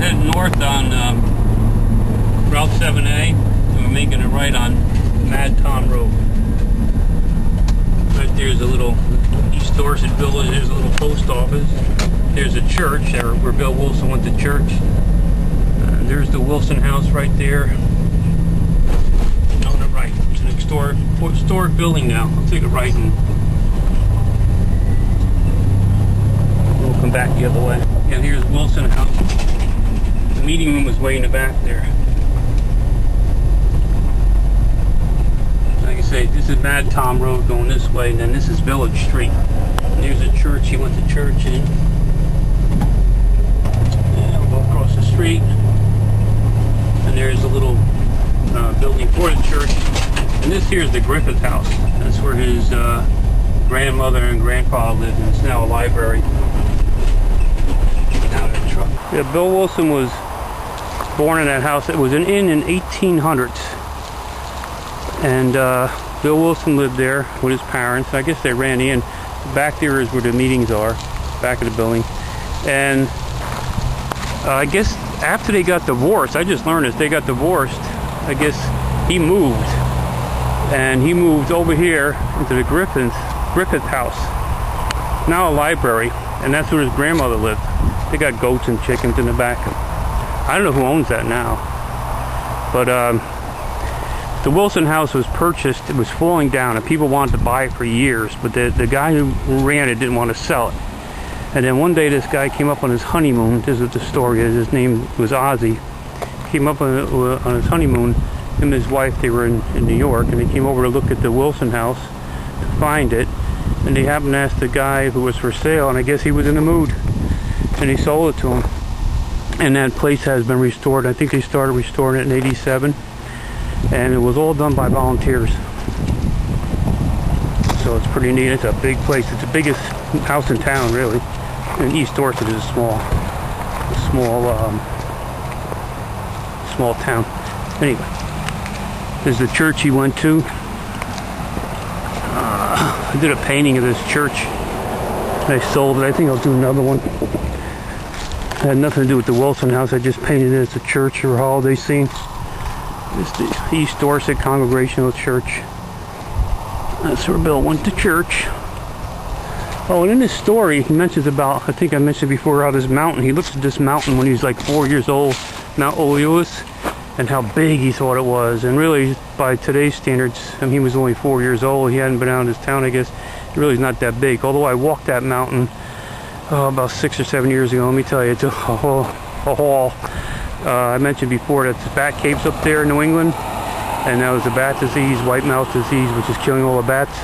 headed north on Route 7A, and we're making a right on Mad Tom Road. Right there's a little East Dorset Village. There's a little post office. There's a church where Bill Wilson went to church. There's the Wilson house right there. And on the right, it's an historic building now. I'll take a right and we'll come back the other way. And here's Wilson house. The meeting room is way in the back there. Like I say, this is Mad Tom Road going this way, and then this is Village Street. And there's a church. He went to church in. And we'll go across the street. And there's a little building for the church. And this here is the Griffith house. That's where his grandmother and grandfather lived, and it's now a library. Yeah, Bill Wilson was born in that house. It was an inn in 1800s. And Bill Wilson lived there with his parents. I guess they ran the inn. Back there is where the meetings are, back of the building. And I guess after they got divorced, I just learned this, they got divorced, I guess he moved. And he moved over here into the Griffith house. Now a library, and that's where his grandmother lived. They got goats and chickens in the back. I don't know who owns that now. But the Wilson house was purchased, it was falling down, and people wanted to buy it for years, but the guy who ran it didn't want to sell it. And then one day this guy came up on his honeymoon. This is the story. His name was Ozzy. Came up on his honeymoon. Him and his wife, they were in New York, and they came over to look at the Wilson house to find it. And they happened to ask the guy who was for sale, and I guess he was in the mood. And he sold it to him. And that place has been restored. I think they started restoring it in '87. And it was all done by volunteers. So it's pretty neat. It's a big place. It's the biggest house in town, really. And East Dorset is a small town. Anyway, there's the church he went to. I did a painting of this church. I sold it. I think I'll do another one. It had nothing to do with the Wilson house. I just painted it as a church or a holiday scene. It's the East Dorset Congregational Church. That's where Bill went to church. Oh, and in this story, he mentions about, I think I mentioned before, out this mountain. He looked at this mountain when he was like 4 years old, Mount Oleus, and how big he thought it was. And really, by today's standards, I mean, he was only 4 years old. He hadn't been out of his town, I guess. It really is not that big. Although I walked that mountain about 6 or 7 years ago. Let me tell you, it's a haul. I mentioned before that the bat caves up there in New England, and that was the bat disease, white mouse disease, which is killing all the bats.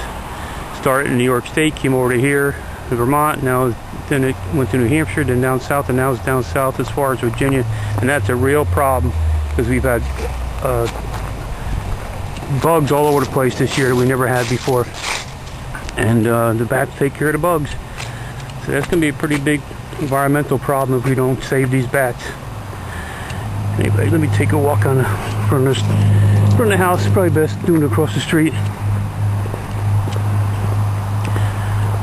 Started in New York State, came over to here, to Vermont, then it went to New Hampshire, then down south, and now it's down south as far as Virginia, and that's a real problem, because we've had bugs all over the place this year that we never had before, and the bats take care of the bugs. So that's going to be a pretty big environmental problem if we don't save these bats. Anyway, let me take a walk on from the house. It's probably best doing it across the street.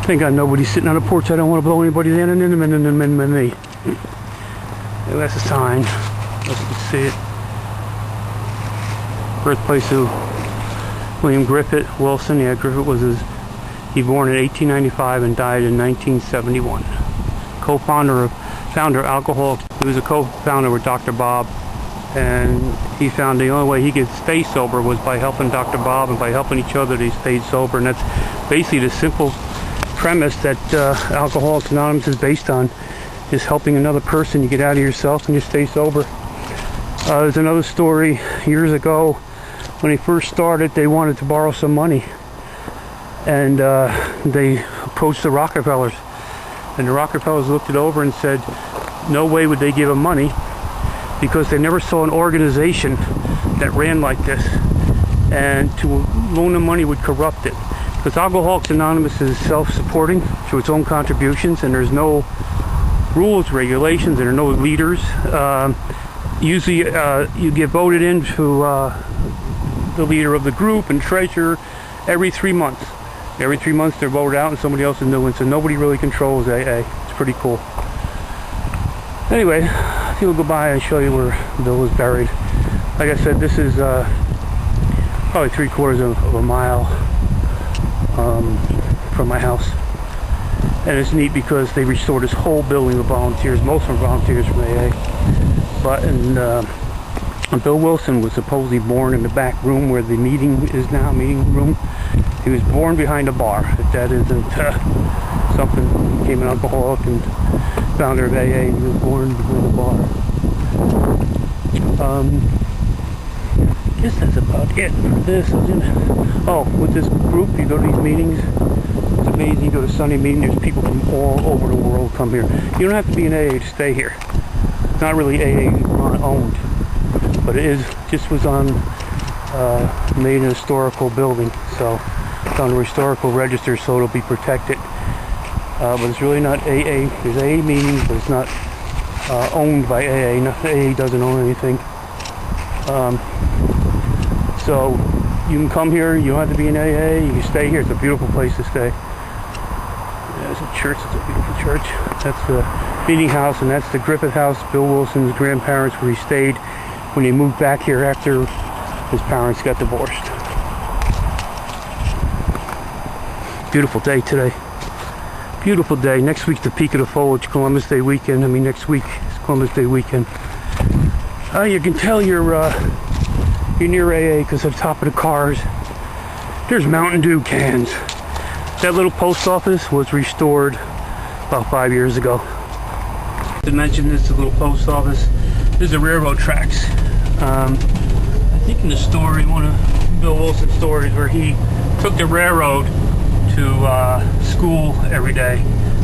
Thank God nobody's sitting on the porch. I don't want to blow anybody in and me. That's a sign. You can see it. Birthplace of William Griffith Wilson. Yeah, Griffith was he born in 1895 and died in 1971. Founder of Alcoholics. He was a co-founder with Dr. Bob. And he found the only way he could stay sober was by helping Dr. Bob, and by helping each other they stayed sober. And that's basically the simple premise that Alcoholics Anonymous is based on, is helping another person. You get out of yourself and you stay sober. There's another story years ago when they first started. They wanted to borrow some money, and they approached the Rockefellers, and the Rockefellers looked it over and said no way would they give them money, because they never saw an organization that ran like this, and to loan them money would corrupt it. Because Alcoholics Anonymous is self-supporting through its own contributions, and there's no rules, regulations, and there are no leaders. Usually you get voted into the leader of the group and treasurer every 3 months. Every 3 months they're voted out and somebody else is new, and so nobody really controls AA. It's pretty cool. Anyway, you'll go by and show you where Bill was buried. Like I said, this is probably 3/4 of a mile from my house. And it's neat because they restored this whole building with volunteers. Most of them volunteers from AA. But Bill Wilson was supposedly born in the back room where the meeting is now, meeting room. He was born behind a bar. If that isn't something, he became an alcoholic and founder of AA. He was born behind a bar. I guess that's about it for this, isn't it? Oh, with this group, you go to these meetings. It's amazing. You go to Sunday meeting. There's people from all over the world come here. You don't have to be in AA to stay here. It's not really AA owned, but it is. Just was made an historical building, so it's on the historical register, so it'll be protected. But it's really not AA. There's AA meetings, but it's not owned by AA. AA doesn't own anything. So you can come here. You don't have to be in AA. You can stay here. It's a beautiful place to stay. There's a church. It's a beautiful church. That's the meeting house, and that's the Griffith house. Bill Wilson's grandparents, where he stayed when he moved back here after his parents got divorced. Beautiful day today. Beautiful day. Next week's the peak of the foliage, Columbus Day weekend. I mean, next week is Columbus Day weekend. You can tell you're near AA because at the top of the cars, there's Mountain Dew cans. That little post office was restored about 5 years ago. To mention this, the little post office. This is the railroad tracks. I think in the story, one of Bill Wilson's stories, where he took the railroad to school every day,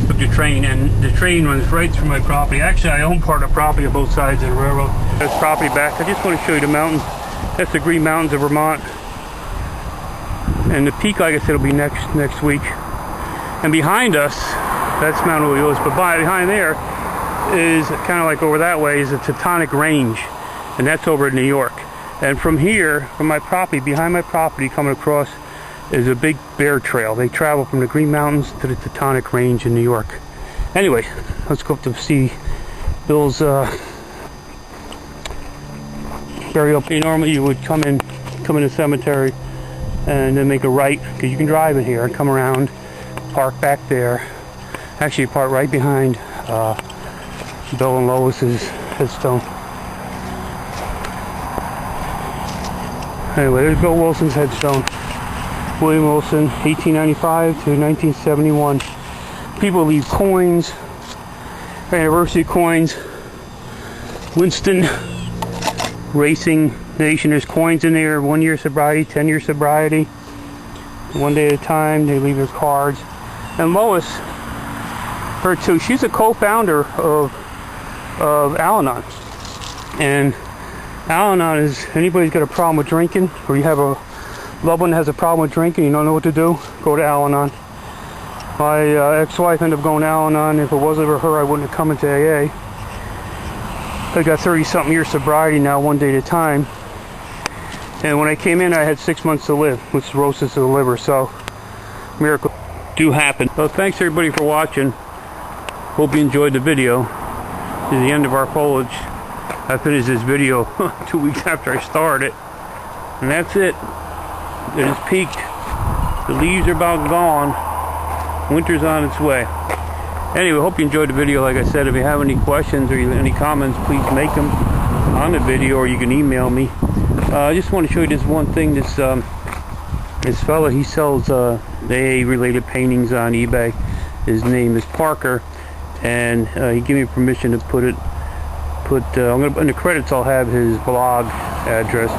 took the train, and the train runs right through my property. Actually, I own part of the property on both sides of the railroad. There's property back. I just want to show you the mountains. That's the Green Mountains of Vermont. And the peak, like I said, will be next week. And behind us, that's Mount Lewis, but behind there is kind of like over that way is the Teutonic Range, and that's over in New York. And from here, from my property, behind my property, coming across is a big bear trail. They travel from the Green Mountains to the Teutonic Range in New York. Anyway, let's go up to see Bill's burial. Normally you would come in the cemetery and then make a right, because you can drive in here and come around, park back there. Actually, park right behind Bill and Lois's headstone. Anyway, there's Bill Wilson's headstone. William Wilson, 1895 to 1971. People leave coins, anniversary coins. Winston Racing Nation, there's coins in there, 1 year sobriety, 10-year sobriety, one day at a time. They leave their cards. And Lois, her too, she's a co-founder of Al-Anon. And Al-Anon is, anybody's got a problem with drinking, or you have a loved one that has a problem with drinking, you don't know what to do, go to Al-Anon. My ex-wife ended up going to Al-Anon. If it wasn't for her, I wouldn't have come into AA. I got 30-something years sobriety now, one day at a time. And when I came in, I had 6 months to live with cirrhosis of the liver, so miracles do happen. So thanks everybody for watching. Hope you enjoyed the video. This is the end of our foliage. I finished this video 2 weeks after I started. And that's it. It has peaked. The leaves are about gone. Winter's on its way. Anyway, hope you enjoyed the video. Like I said, if you have any questions or any comments, please make them on the video, or you can email me. I just want to show you this one thing. This fella, he sells AA related paintings on eBay. His name is Parker, and he gave me permission to put I'm gonna, in the credits I'll have his blog address,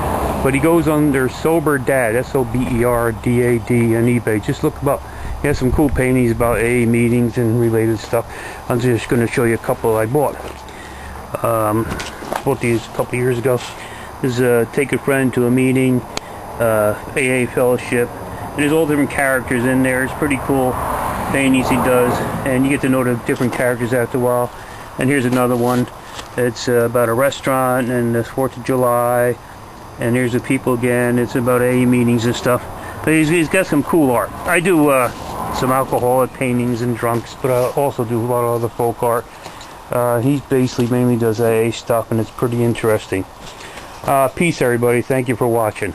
but he goes under Sober Dad, SOBERDAD, on eBay. Just look him up. He has some cool paintings about AA meetings and related stuff. I'm just going to show you a couple I bought. Bought these a couple years ago. This is Take a Friend to a Meeting, AA Fellowship. And there's all different characters in there. It's pretty cool paintings he does. And you get to know the different characters after a while. And here's another one. It's about a restaurant and the 4th of July. And here's the people again. It's about AA meetings and stuff. But he's got some cool art. I do some alcoholic paintings and drunks, but I also do a lot of other folk art. He basically mainly does AA stuff, and it's pretty interesting. Peace, everybody. Thank you for watching.